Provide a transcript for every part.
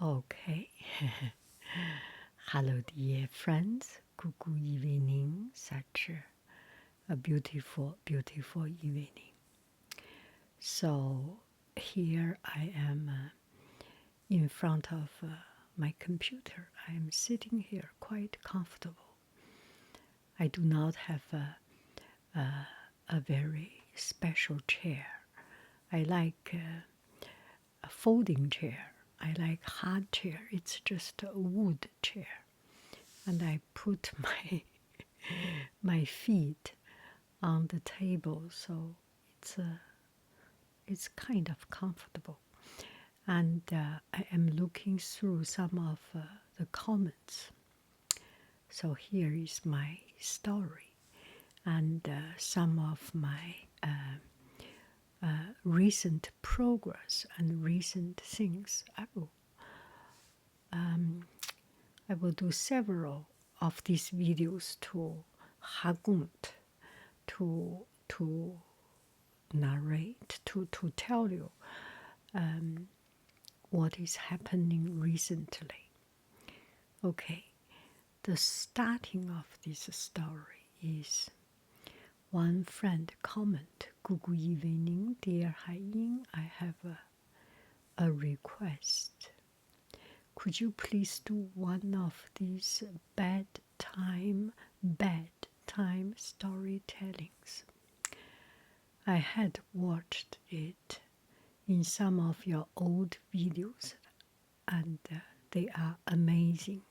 Okay. Hello, dear friends. Good evening. Such a beautiful, beautiful evening. So here I am in front of my computer. I am sitting here quite comfortable. I do not have a very special chair. I like a folding chair. I like hard chair. It's just a wood chair. And I put my feet on the table, so it's kind of comfortable. And I am looking through some of the comments. So here is my story and some of my recent progress and recent things. I will do several of these videos to Hagunt, to narrate, to tell you what is happening recently. Okay, the starting of this story is one friend comment, Good evening, dear Haiyin, I have a request. Could you please do one of these bedtime storytellings? I had watched it in some of your old videos and they are amazing.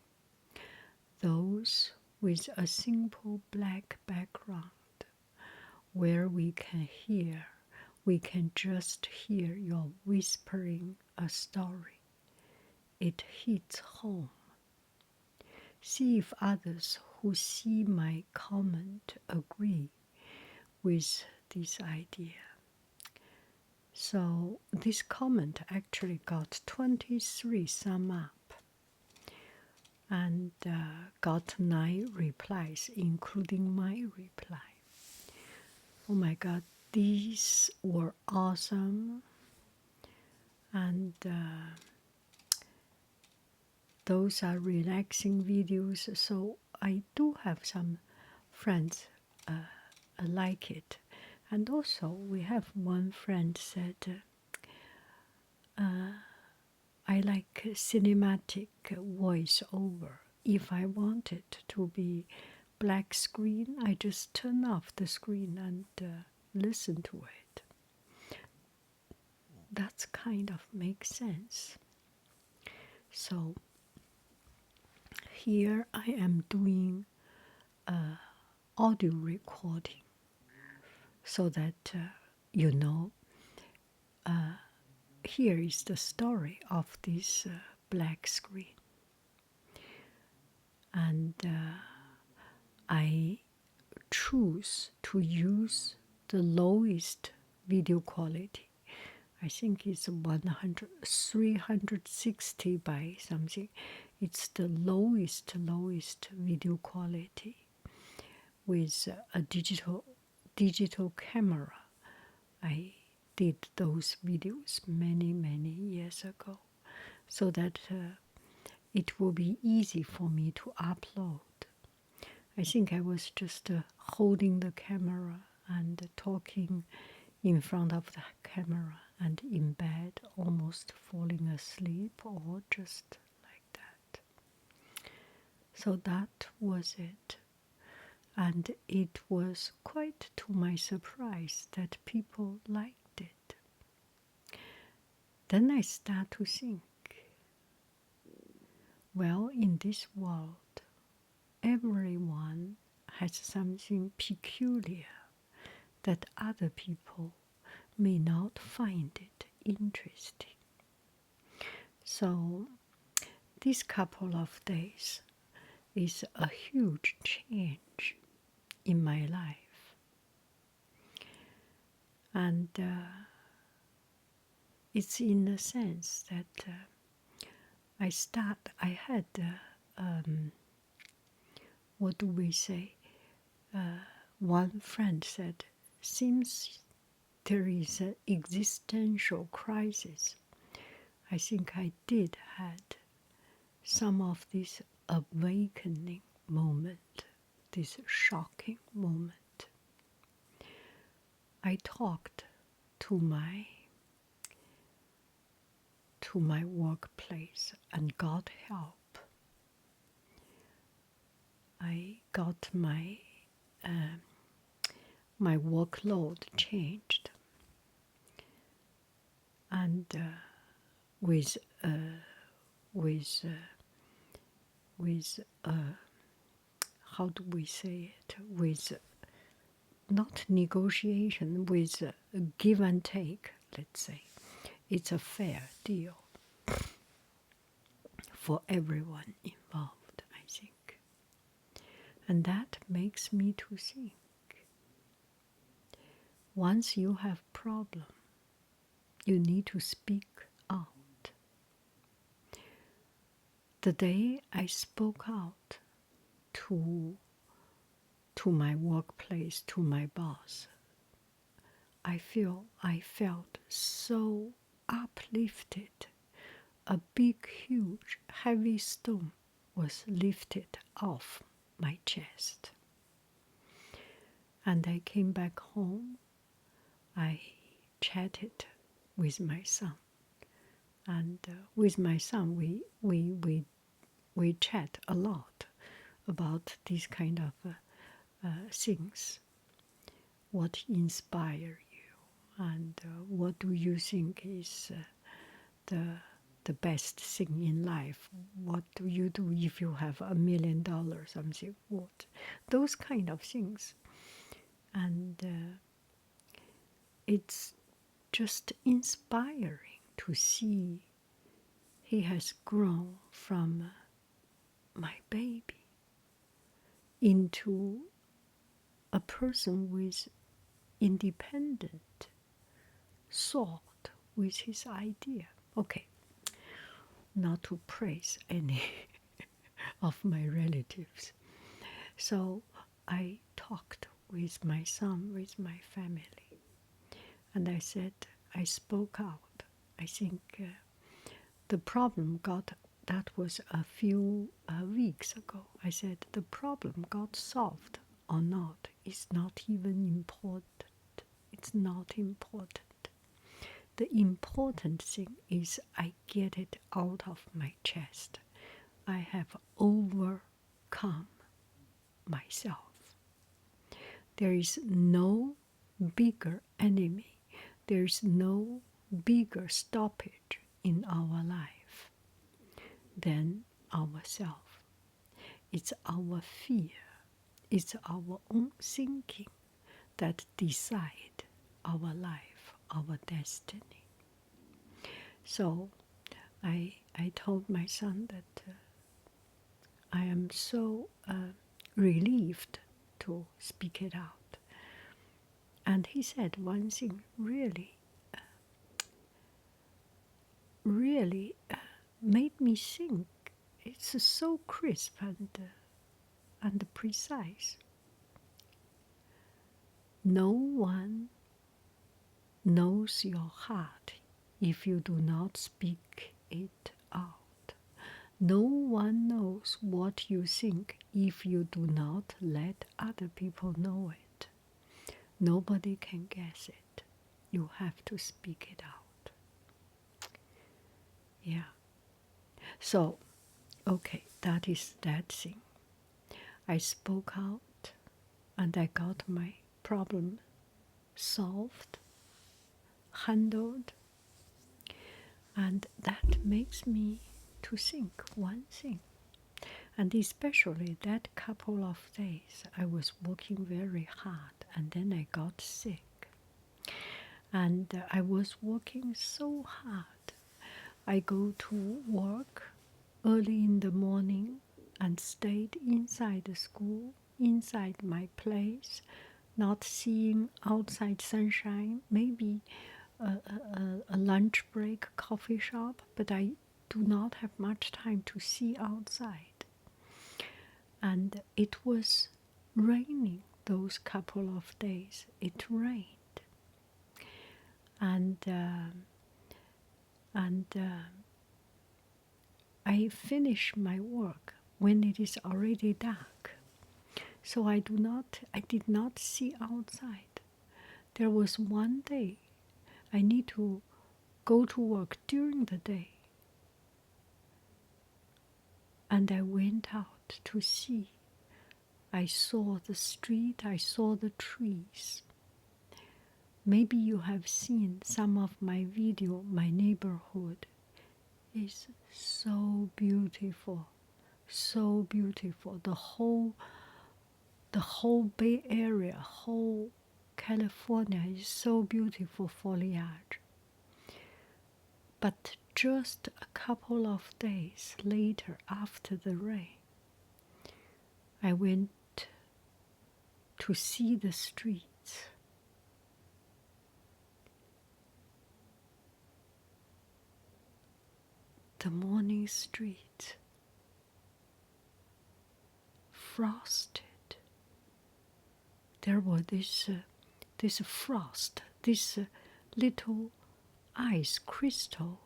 Those with a simple black background where we can just hear your whispering a story. It hits home. See if others who see my comment agree with this idea. So this comment actually got 23 sum up and got 9 replies, including my reply. Oh my God, these were awesome. And those are relaxing videos, so I do have some friends like it. And also we have one friend said, I like cinematic voiceover. If I want it to be black screen, I just turn off the screen and listen to it. That's kind of makes sense. So here I am doing audio recording so that here is the story of this black screen. And I choose to use the lowest video quality. I think it's 360 by something. It's the lowest video quality with a digital camera. I did those videos many years ago so that it will be easy for me to upload. I think I was just holding the camera and talking in front of the camera and in bed, almost falling asleep or just like that. So that was it. And it was quite to my surprise that people liked it. Then I start to think, well, in this world, everyone has something peculiar that other people may not find it interesting. So this couple of days is a huge change in my life. And it's in the sense that I had, what do we say? One friend said, seems there is an existential crisis. I think I did had some of this awakening moment, this shocking moment. I talked to my workplace and got help. I got my workload changed, and with how do we say it, with not negotiation, with give and take, let's say. It's a fair deal for everyone involved, I think. And that makes me to think, once you have problem, you need to speak out. The day I spoke out to my workplace, to my boss, I felt so uplifted. A big, huge, heavy stone was lifted off my chest. And I came back home. I chatted with my son. And with my son, we chat a lot about these kind of things. What inspire you, and what do you think is the best thing in life? What do you do if you have $1 million? Something, what? Those kind of things. And it's just inspiring to see he has grown from my baby into a person with independent thought, with his idea. Okay, not to praise any of my relatives. So I talked with my son, with my family, and I said, I spoke out. I think the problem that was a few weeks ago. I said, the problem got solved or not is not even important. It's not important. The important thing is I get it out of my chest. I have overcome myself. There is no bigger enemy. There is no bigger stoppage in our life than ourself. It's our fear. It's our own thinking that decide our life, our destiny. So I told my son that I am so relieved to speak it out. And he said one thing really made me think. It's so crisp and precise. No one knows your heart if you do not speak it out. No one knows what you think if you do not let other people know it. Nobody can guess it. You have to speak it out. Yeah. So, okay, that is that thing. I spoke out and I got my problem solved, handled, and that makes me to think one thing. And especially that couple of days I was working very hard, and then I got sick. And I was working so hard. I go to work early in the morning and stayed inside the school, inside my place, not seeing outside sunshine, maybe a lunch break coffee shop, but I do not have much time to see outside. And it was raining those couple of days. It rained. And I finish my work when it is already dark. So I did not see outside. There was one day I need to go to work during the day. And I went out to see. I saw the street, I saw the trees. Maybe you have seen some of my video. My neighborhood is so beautiful, so beautiful. The whole Bay Area, whole California is so beautiful foliage. But just a couple of days later, after the rain, I went to see the streets. The morning streets, frosted. There was this frost, this little ice crystal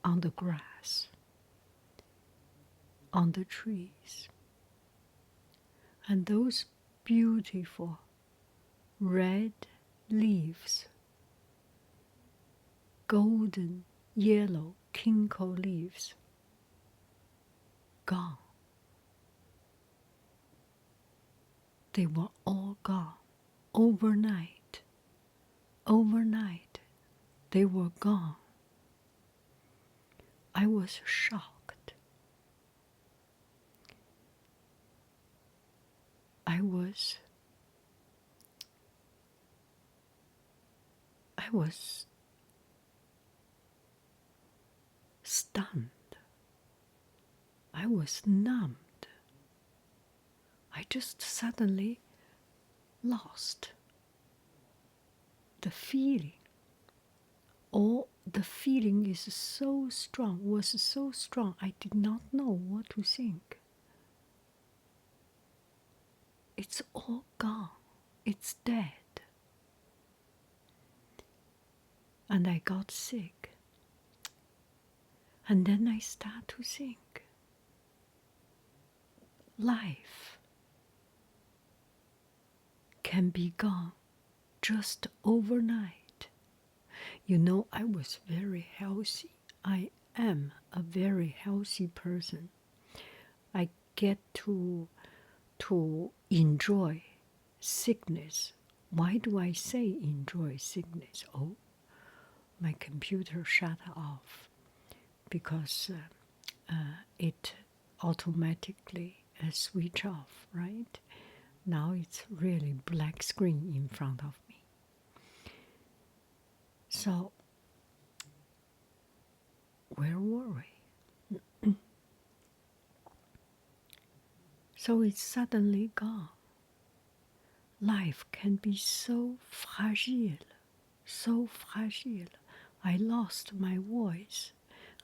on the grass, on the trees. And those beautiful red leaves, golden yellow ginkgo leaves, gone. They were all gone. Overnight, they were gone. I was shocked. I was stunned. I was numbed. I just suddenly lost the feeling. All the feeling is so strong, was so strong, I did not know what to think. It's all gone. It's dead. And I got sick. And then I start to think. Life can be gone just overnight. You know, I was very healthy. I am a very healthy person. I get to enjoy sickness. Why do I say enjoy sickness? Oh, my computer shut off because it automatically switch off, right? Now it's really black screen in front of me. So, where were we? So it's suddenly gone. Life can be so fragile, so fragile. I lost my voice.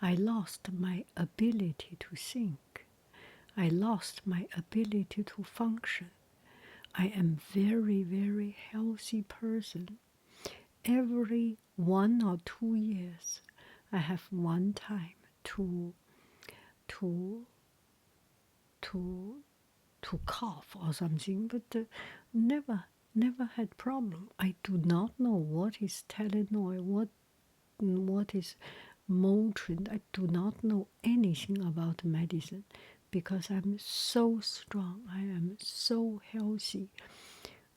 I lost my ability to think. I lost my ability to function. I am very, very healthy person. Every 1 or 2 years, I have one time to cough or something, but never had problem. I do not know what is Tylenol, what is Motrin. I do not know anything about medicine because I'm so strong. I am so healthy.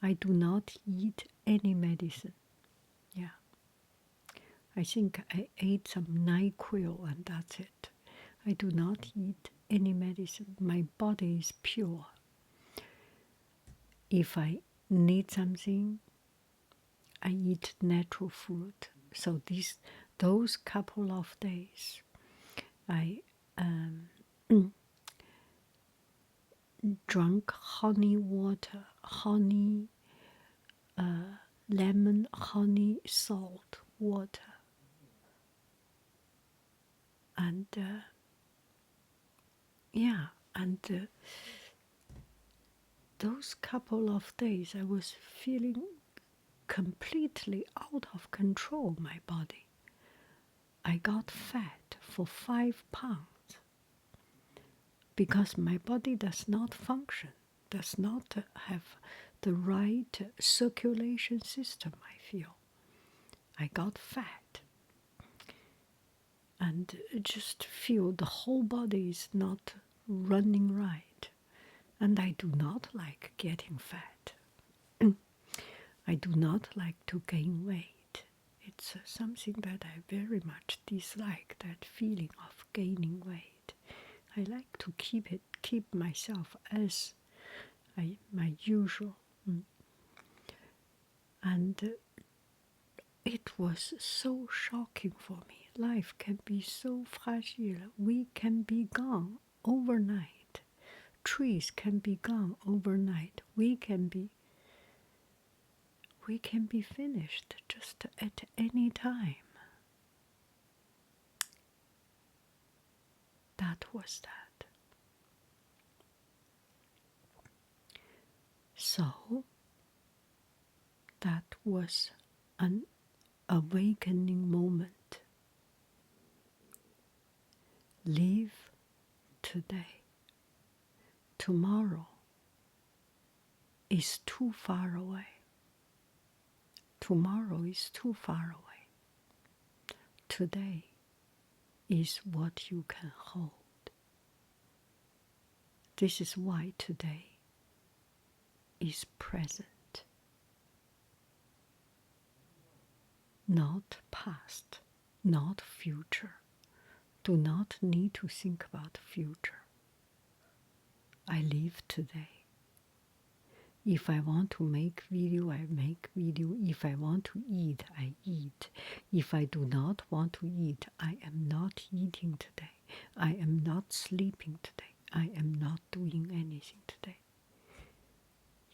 I do not eat any medicine. Yeah. I think I ate some NyQuil and that's it. I do not eat any medicine. My body is pure. If I need something, I eat natural food. So those couple of days, I drank honey water, honey, lemon, honey, salt water. And those couple of days I was feeling completely out of control, my body. I got fat for 5 pounds. because my body does not function, does not have the right circulation system, I feel. I got fat and just feel the whole body is not running right. And I do not like getting fat. I do not like to gain weight. It's something that I very much dislike, that feeling of gaining weight. I like to keep myself as my usual. And it was so shocking for me. Life can be so fragile. We can be gone overnight. Trees can be gone overnight. We can be finished just at any time. That was that. So that was an awakening moment. Live today. Tomorrow is too far away. Tomorrow is too far away. Today is what you can hold. This is why today is present, not past, not future. Do not need to think about future. I live today. If I want to make video, I make video. If I want to eat, I eat. If I do not want to eat, I am not eating today. I am not sleeping today. I am not doing anything today.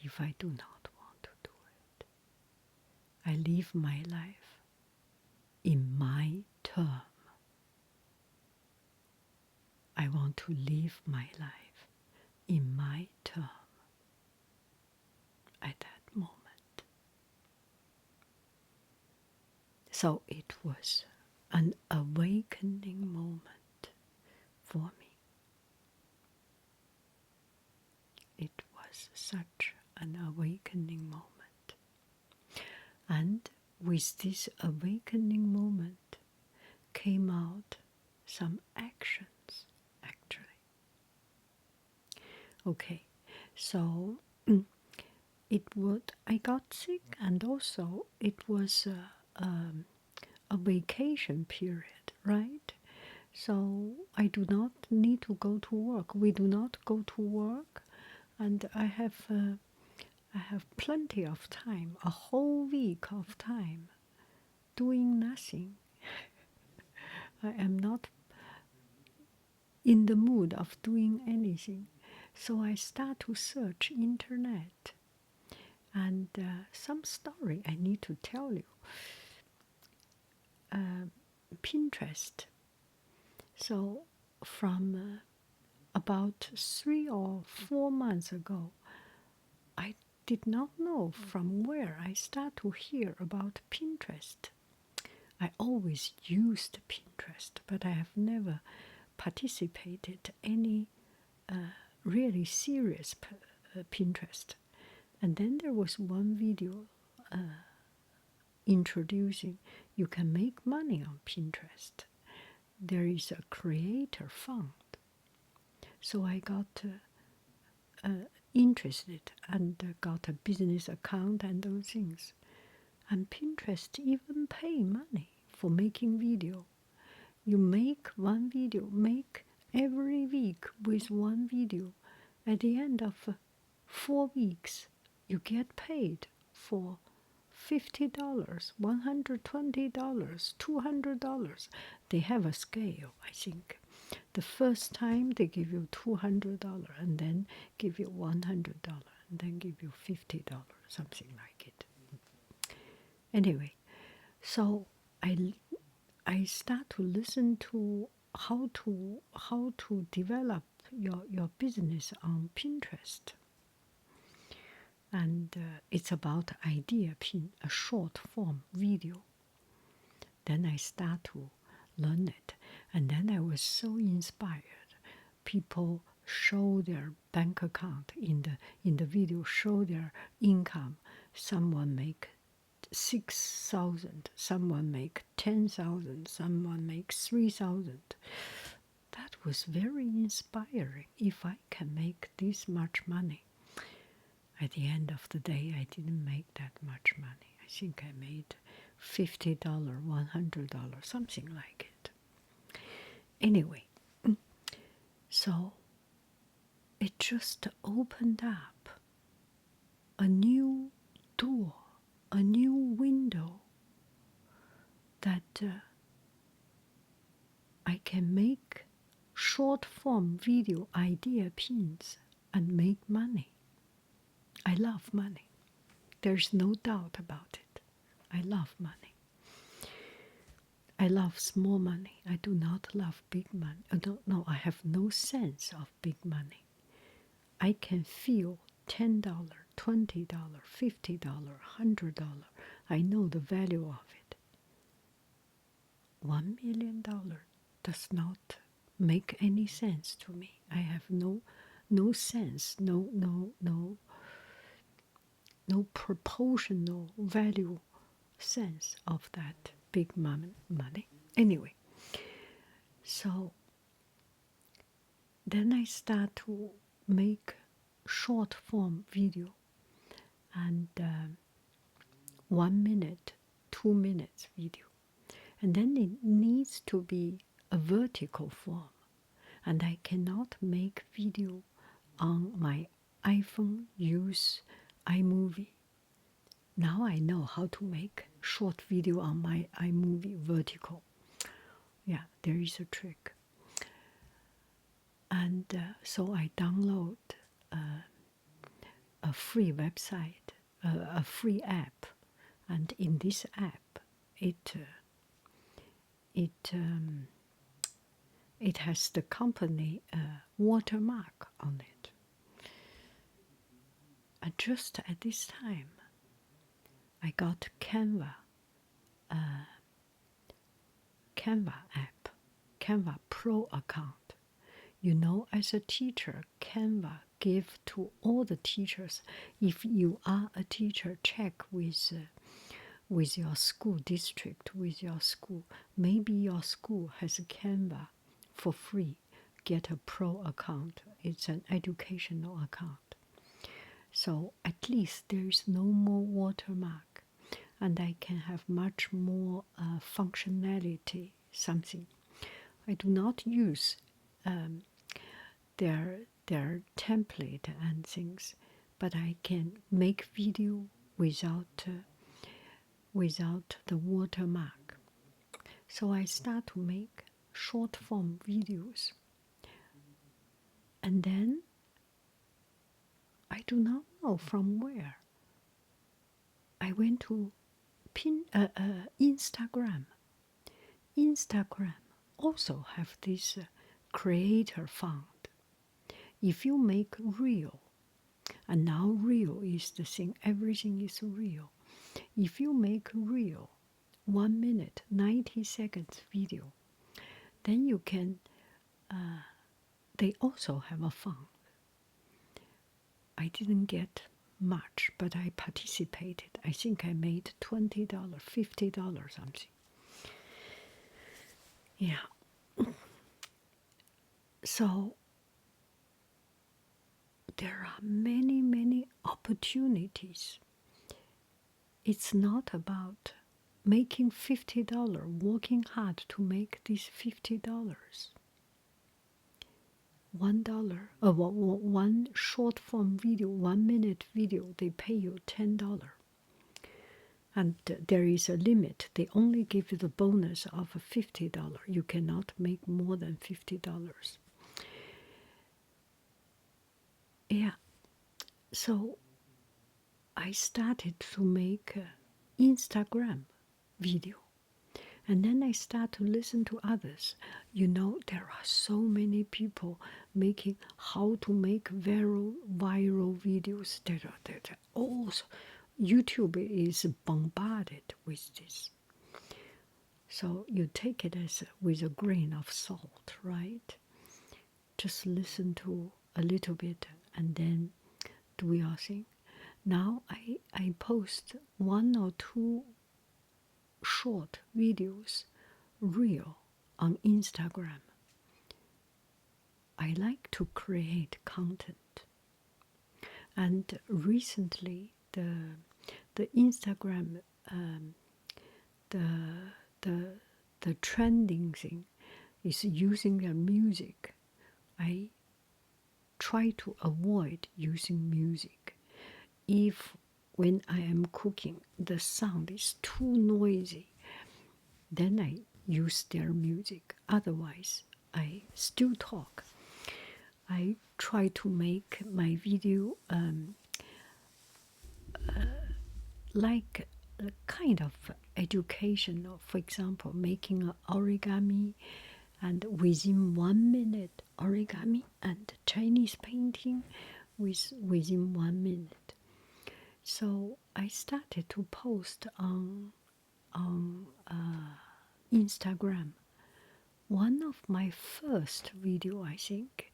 If I do not want to do it, I live my life in my term. I want to live my life in my term at that moment. So it was an awakening moment for me. It was such an awakening moment. And with this awakening moment came out some actions, actually. Okay, so I got sick, and also it was a vacation period, right? So I do not need to go to work. We do not go to work, and I have plenty of time, a whole week of time, doing nothing. I am not in the mood of doing anything, so I start to search internet, and some story I need to tell you. Pinterest. So from about 3 or 4 months ago, I did not know from where I start to hear about Pinterest. I always used Pinterest, but I have never participated any really serious Pinterest. And then there was one video introducing you can make money on Pinterest. There is a creator fund. So I got interested and got a business account and those things. And Pinterest even pay money for making video. You make one video, make every week with one video. At the end of 4 weeks, you get paid for $50, $120, $200. They have a scale, I think. The first time they give you $200 and then give you $100 and then give you $50, something like it. Anyway, so I start to listen to how to develop your business on Pinterest. And it's about idea pin, a short form video. Then I start to learn it, and then I was so inspired. People show their bank account in the video, show their income. Someone make 6,000, someone make 10,000, someone makes 3,000. That was very inspiring. If I can make this much money, at the end of the day, I didn't make that much money. I think I made $50, $100, something like it. Anyway, so it just opened up a new door, a new window that I can make short form video idea pins and make money. I love money. There's no doubt about it. I love money. I love small money. I do not love big money. No, I have no sense of big money. I can feel $10, $20, $50, $100. I know the value of it. $1 million does not make any sense to me. I have no sense, no proportional value sense of that big money. Anyway, so then I start to make short form video and 1 minute, 2 minutes video. And then it needs to be a vertical form. And I cannot make video on my iPhone, use iMovie. Now I know how to make short video on my iMovie vertical. Yeah, there is a trick. And so I download a free website, a free app. And in this app, it has the company watermark on it. And just at this time, I got Canva app, Canva Pro account. You know, as a teacher, Canva give to all the teachers. If you are a teacher, check with your school district, with your school. Maybe your school has a Canva for free. Get a pro account. It's an educational account. So at least there is no more watermark, and I can have much more functionality, something. I do not use their template and things, but I can make video without the watermark. So I start to make short form videos, and then I do not know from where I went to Instagram. Instagram also have this creator fund. If you make reel, and now reel is the thing, everything is real. If you make reel, 1 minute, 90 seconds video, then you can, they also have a fund. I didn't get much, but I participated. I think I made $20, $50, something. Yeah. So there are many, many opportunities. It's not about making $50, working hard to make these $50. $1, one short form video, 1 minute video, they pay you $10. And there is a limit. They only give you the bonus of $50. You cannot make more than $50. Yeah. So I started to make Instagram video. And then I start to listen to others. You know, there are so many people making how to make viral videos. Also, YouTube is bombarded with this. So you take it as with a grain of salt, right? just listen to a little bit and then do your thing. Now I post 1 or 2 short videos, reel, on Instagram. I like to create content. And recently, the Instagram, the the trending thing is using their music. I try to avoid using music. If when I am cooking the sound is too noisy, then I use their music. Otherwise, I still talk. I try to make my video like a kind of educational. For example, making an origami, and within 1 minute origami, and Chinese painting within 1 minute. So I started to post on Instagram. One of my first video, I think,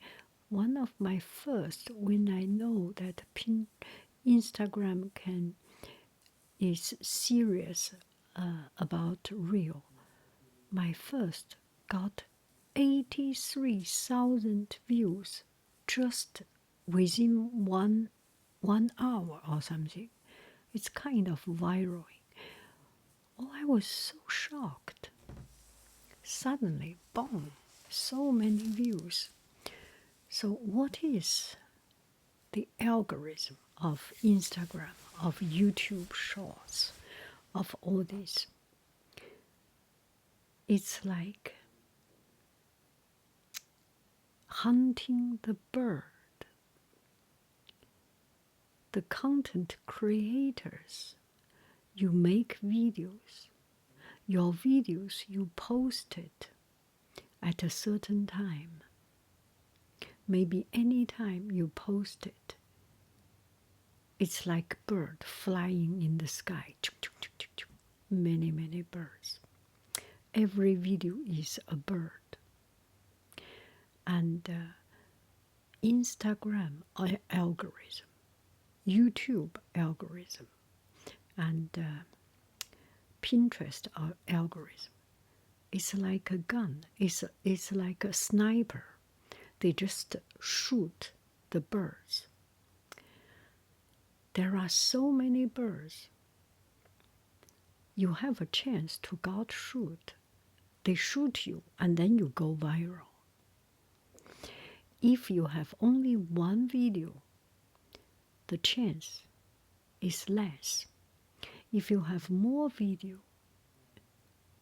one of my first, when I know that Instagram is serious about real. My first got 83,000 views just within one hour or something. It's kind of viral. Oh, I was so shocked. Suddenly, boom, so many views. So what is the algorithm of Instagram, of YouTube Shorts, of all this? It's like hunting the bird. The content creators, you make videos. Your videos, you post it at a certain time. Maybe any time you post it. It's like a bird flying in the sky. Many, many birds. Every video is a bird. And Instagram algorithm, YouTube algorithm, and Pinterest algorithm. It's like a gun. It's like a sniper. They just shoot the birds. There are so many birds. You have a chance to got shoot. They shoot you and then you go viral. If you have only one video, the chance is less. If you have more video,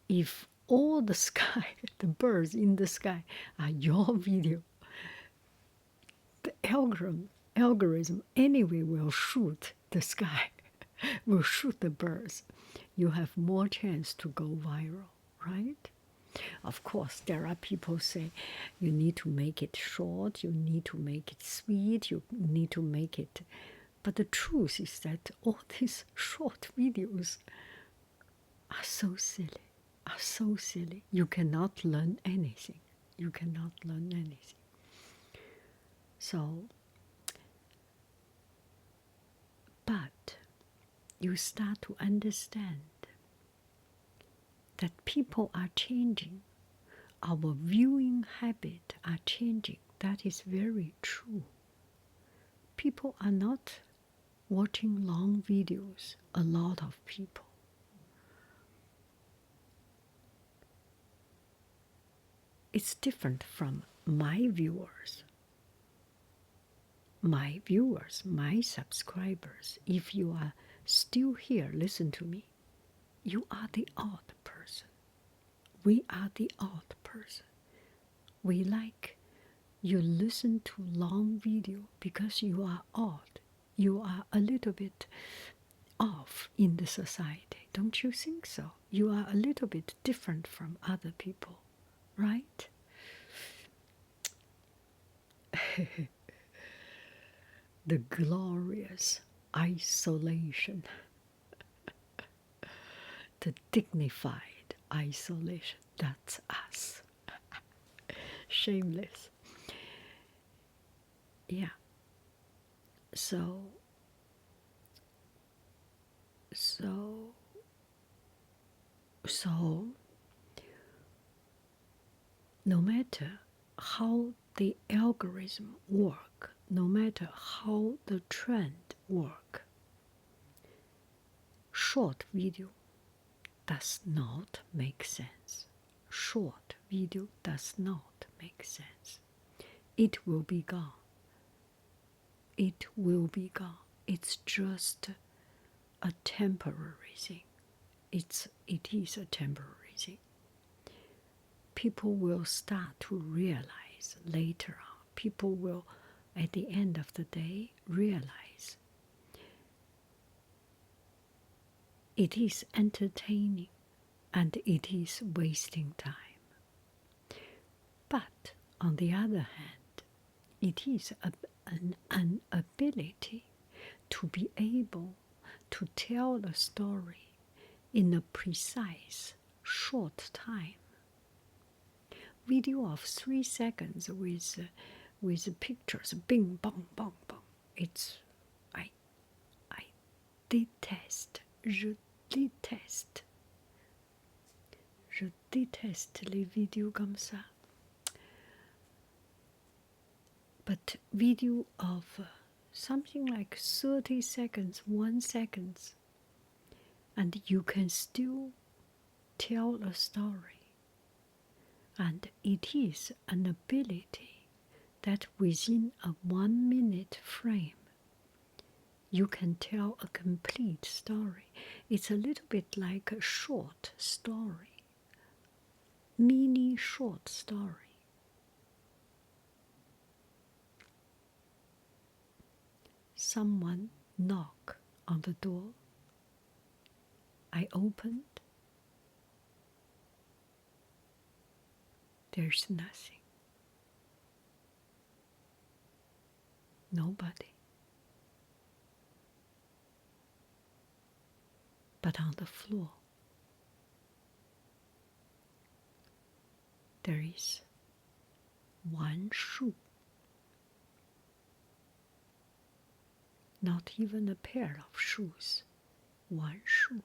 if all the sky, the birds in the sky are your video, the algorithm anyway will shoot the sky, will shoot the birds. You have more chance to go viral, right? Of course, there are people say you need to make it short, you need to make it sweet, you need to make it. But the truth is that all these short videos are so silly, are so silly. You cannot learn anything. You cannot learn anything. So, but you start to understand that people are changing. Our viewing habit are changing. That is very true. People are not watching long videos, a lot of people. It's different from my viewers. My viewers, my subscribers, if you are still here, listen to me. You are the odd person. We are the odd person. We like you listen to long video because you are odd. You are a little bit off in the society. Don't you think so? You are a little bit different from other people, right? The glorious isolation. The dignified isolation. That's us. Shameless. yeah. So, so, so, no matter how the algorithm work, no matter how the trend work, short video does not make sense. Short video does not make sense. It will be gone. It will be gone. It's just a temporary thing. It is a temporary thing. People will start to realize later on. People will, at the end of the day, realize it is entertaining and it is wasting time. But on the other hand, it is an ability to be able to tell a story in a precise, short time. Video of 3 seconds with pictures, bing, bong, bong, bong. It's I déteste, je déteste, je déteste les vidéos comme ça. But video of something like 30 seconds, 1 second, and you can still tell a story. And it is an ability that within a 1 minute frame, you can tell a complete story. It's a little bit like a short story, mini short story. Someone knocked on the door. I opened. There's nothing. Nobody. But on the floor, there is one shoe. Not even a pair of shoes. One shoe.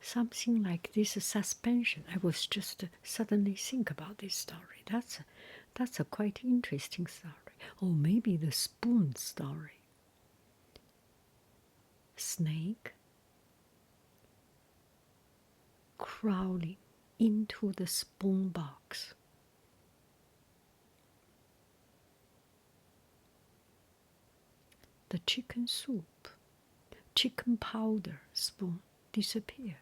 Something like this suspension. I was just suddenly think about this story. That's a quite interesting story. Or maybe the spoon story. Snake crawling into the spoon box. The chicken soup, chicken powder spoon disappeared.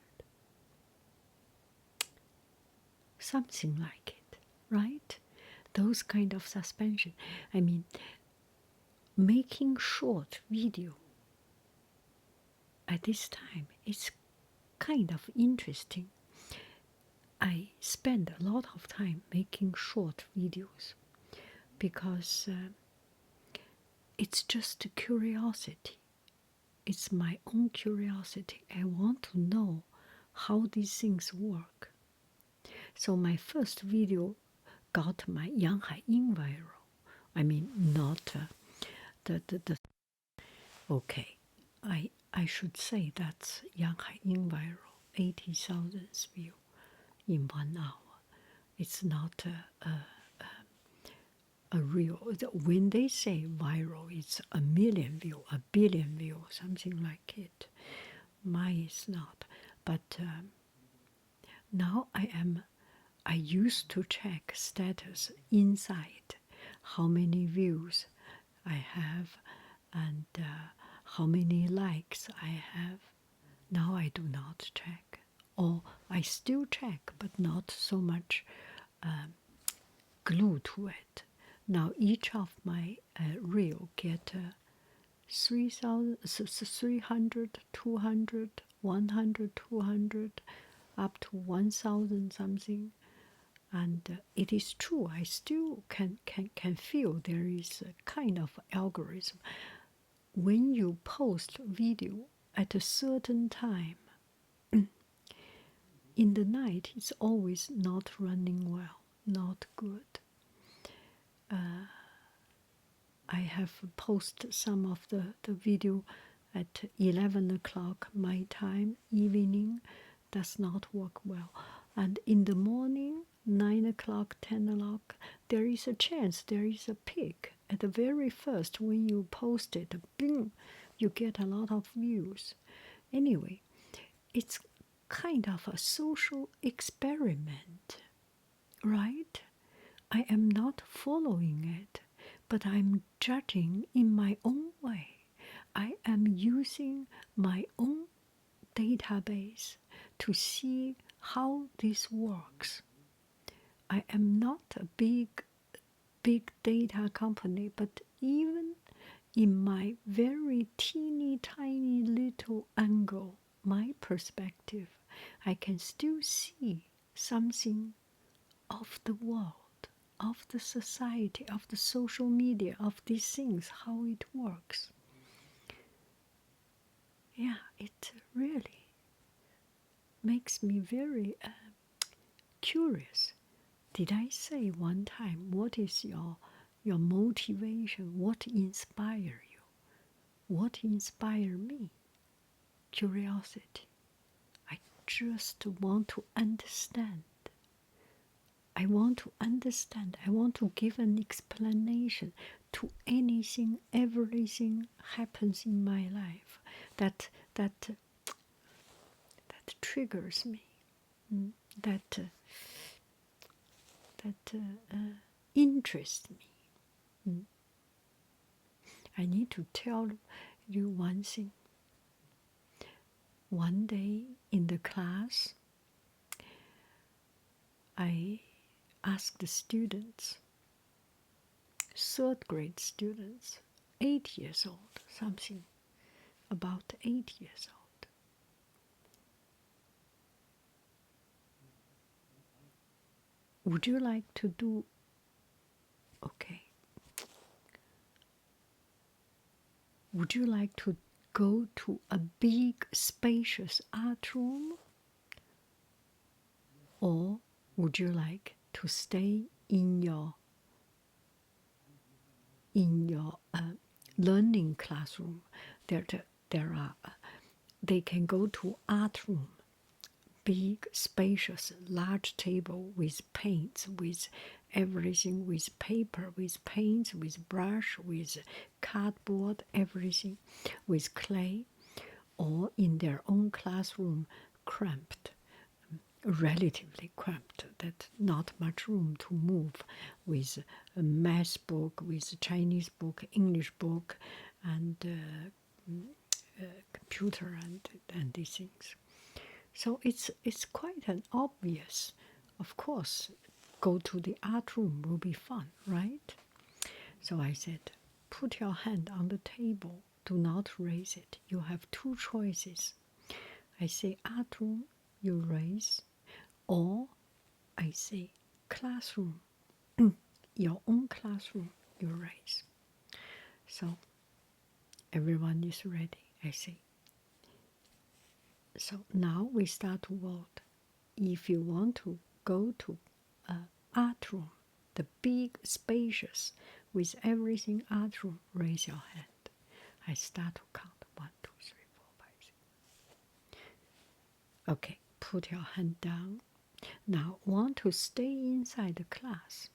Something like it, right? Those kind of suspension. I mean, making short video at this time is kind of interesting. I spend a lot of time making short videos because it's just a curiosity. It's my own curiosity. I want to know how these things work. So my first video got my Yang Haiying viral. I mean, not the. Okay, I should say that's Yang Haiying viral, 80,000 views in 1 hour. It's not a real. When they say viral, it's a million view, a billion view, something like it. Mine is not. But now I used to check status inside, how many views I have and how many likes I have. Now I do not check. Or I still check, but not so much glue to it. Now each of my reel get 300, 200, 100, 200, up to 1,000 something. And it is true, I still can feel there is a kind of algorithm. When you post video at a certain time, in the night it's always not running well, not good. I have posted some of the video at 11 o'clock my time, evening does not work well. And in the morning, 9 o'clock, 10 o'clock, there is a chance, there is a peak. At the very first, when you post it, boom, you get a lot of views. Anyway, it's kind of a social experiment, right? I am not following it, but I'm judging in my own way. I am using my own database to see how this works. I am not a big data company, but even in my very teeny tiny little angle, my perspective, I can still see something of the world, of the society, of the social media, of these things, how it works. Yeah, it really makes me very curious. Did I say one time, what is your motivation? What inspire you? What inspire me? Curiosity. I just want to understand. I want to understand. I want to give an explanation to anything, everything happens in my life that triggers me, that interests me. I need to tell you one thing. One day in the class, I asked the students, third grade students, 8 years old, something about 8 years old. Would you like to do, okay, would you like to go to a big spacious art room, or would you like to stay in your learning classroom? There are they can go to art room, big, spacious, large table with paints, with everything, with paper, with paints, with brush, with cardboard, everything, with clay, or in their own classroom, cramped, relatively cramped, that not much room to move, with a math book, with Chinese book, English book, and computer and these things. So it's quite an obvious, of course, go to the art room will be fun, right? So I said, put your hand on the table, do not raise it. You have two choices. I say art room, you raise, or I say classroom, your own classroom, you raise. So everyone is ready, I say. So now we start to vote. If you want to go to art room, the big spacious with everything art room, raise your hand. I start to count 1, 2, 3, 4, 5, 6. Okay, put your hand down. Now want to stay inside the class,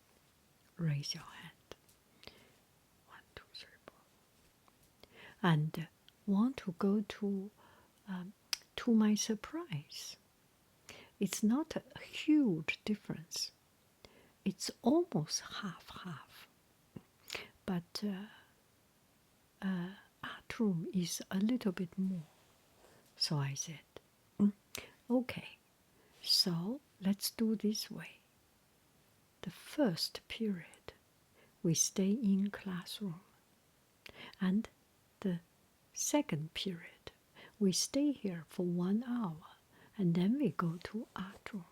raise your hand. 1, 2, 3, 4. And want to go to my surprise. It's not a huge difference. It's almost half-half. But art room is a little bit more. So I said, okay, so let's do this way. The first period, we stay in classroom. And the second period, we stay here for 1 hour. And then we go to art room.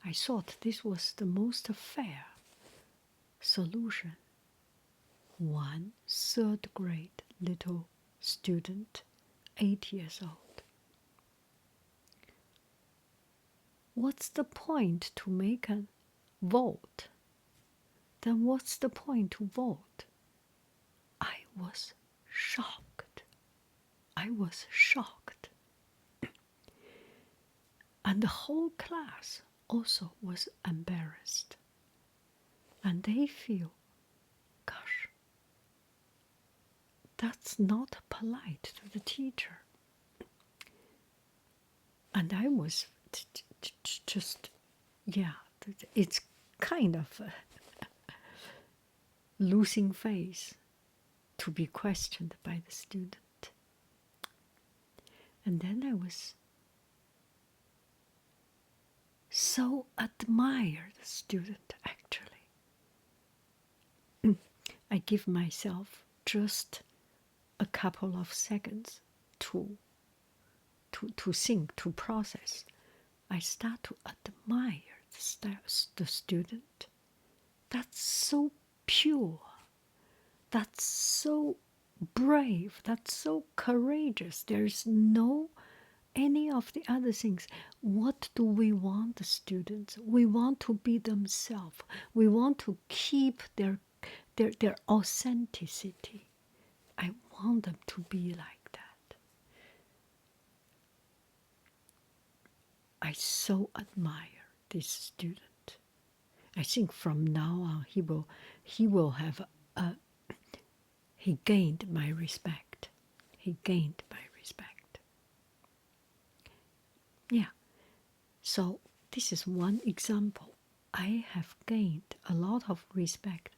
I thought this was the most fair solution. 1 third grade little student, 8 years old. What's the point to make a vote? Then what's the point to vote? was shocked. I was shocked. And the whole class also was embarrassed. And they feel, gosh, that's not polite to the teacher. And I was just, yeah, it's kind of a losing face to be questioned by the student. And then I was so admire the student, actually. I give myself just a couple of seconds to think, to process. I start to admire the student. That's so pure. That's so brave. That's so courageous. There's no any of the other things. What do we want the students? We want to be themselves. We want to keep their authenticity. I want them to be like that. I so admire this student. I think from now on he will have he gained my respect. He gained my respect. Yeah. So this is one example. I have gained a lot of respect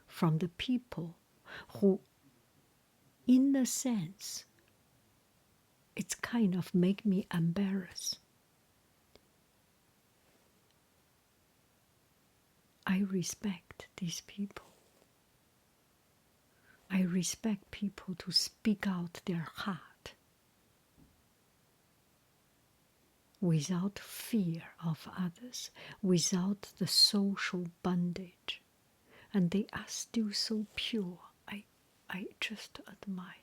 from the people who, in a sense, it's kind of make me embarrassed. I respect these people. I respect people to speak out their heart without fear of others, without the social bondage. And they are still so pure. I just admire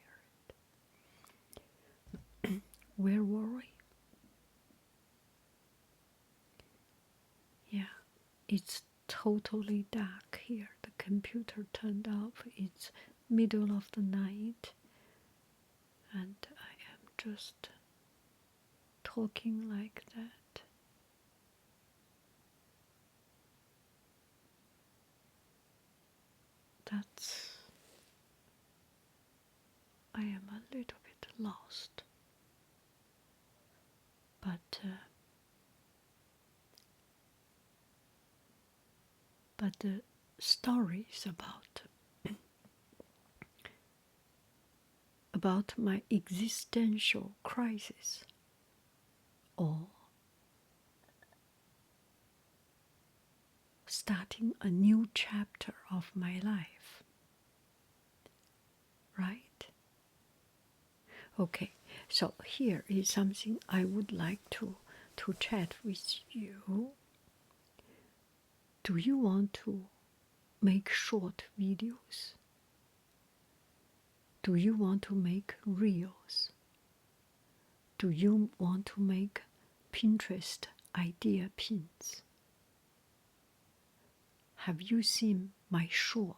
it. Where were we? Yeah, it's totally dark here. The computer turned off. It's middle of the night. And I am just talking like that. I am a little bit lost. But the stories about my existential crisis, or starting a new chapter of my life, right? Okay, so here is something I would like to chat with you. Do you want to make short videos? Do you want to make reels? Do you want to make Pinterest idea pins? Have you seen my short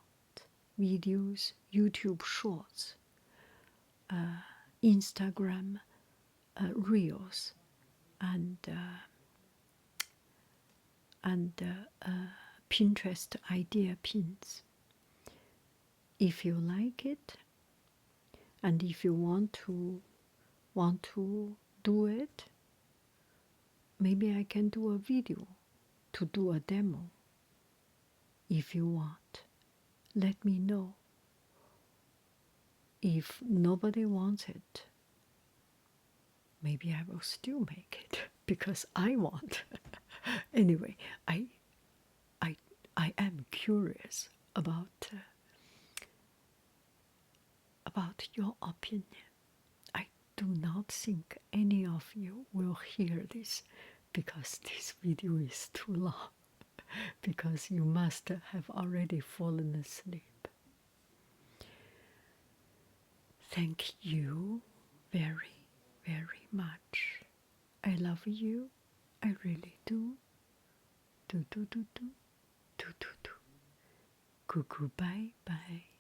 videos, YouTube shorts, Instagram reels, and Pinterest idea pins? If you like it, and if you want to do it, maybe I can do a video to do a demo. If you want, let me know. If nobody wants it, maybe I will still make it because I want. Anyway, I am curious about your opinion. I do not think any of you will hear this because this video is too long, because you must have already fallen asleep. Thank you very, very much. I love you. I really do. Do. Cuckoo, bye bye.